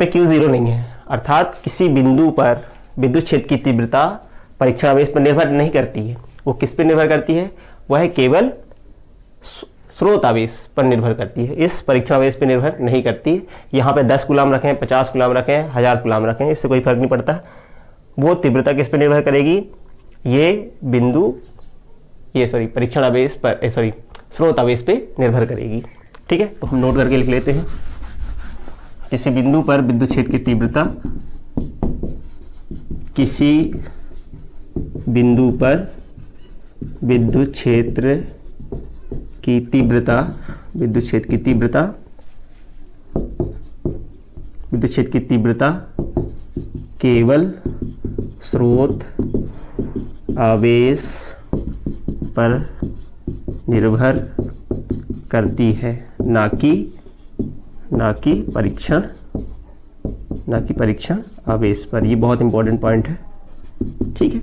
Q0 नहीं है, अर्थात किसी बिंदु पर विद्युत क्षेत्र की तीव्रता परीक्षण आवेश पर निर्भर नहीं करती है। वो किस पर निर्भर करती है? वह केवल स्रोत आवेश पर निर्भर करती है, इस परीक्षण आवेश पर निर्भर नहीं करती। यहाँ पे 10 कूलाम रखें, 50 कूलाम रखें, 1000 कूलाम रखें, इससे कोई फर्क नहीं पड़ता। वो तीव्रता किस पर निर्भर करेगी? परीक्षण आवेश पर स्रोत आवेश पे निर्भर करेगी। ठीक है, तो हम नोट करके लिख लेते हैं। किसी बिंदु पर विद्युत क्षेत्र की तीव्रता, किसी बिंदु पर विद्युत क्षेत्र की तीव्रता केवल स्रोत आवेश पर निर्भर करती है, ना कि परीक्षण आवेश पर। ये बहुत इंपॉर्टेंट पॉइंट है। ठीक है,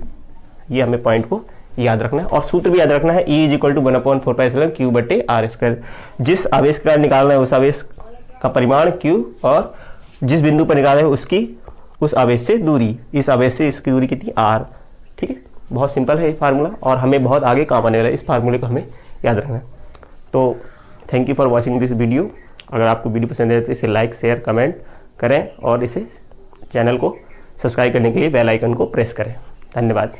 ये हमें पॉइंट को याद रखना है और सूत्र भी याद रखना है। E = 1/4πε/Q/R²। जिस आवेश का निकालना है उस आवेश का परिमाण Q, और जिस बिंदु पर निकालना है उस आवेश से दूरी, इस आवेश से इसकी दूरी कितनी? R। ठीक है, बहुत सिंपल है ये फार्मूला और हमें बहुत आगे काम आने वाला है। इस फार्मूले को हमें याद रखना है। तो thank you for watching this video. अगर आपको वीडियो पसंद है तो इसे लाइक, शेयर, कमेंट करें और इसे चैनल को सब्सक्राइब करने के लिए बेल आइकन को प्रेस करें। धन्यवाद।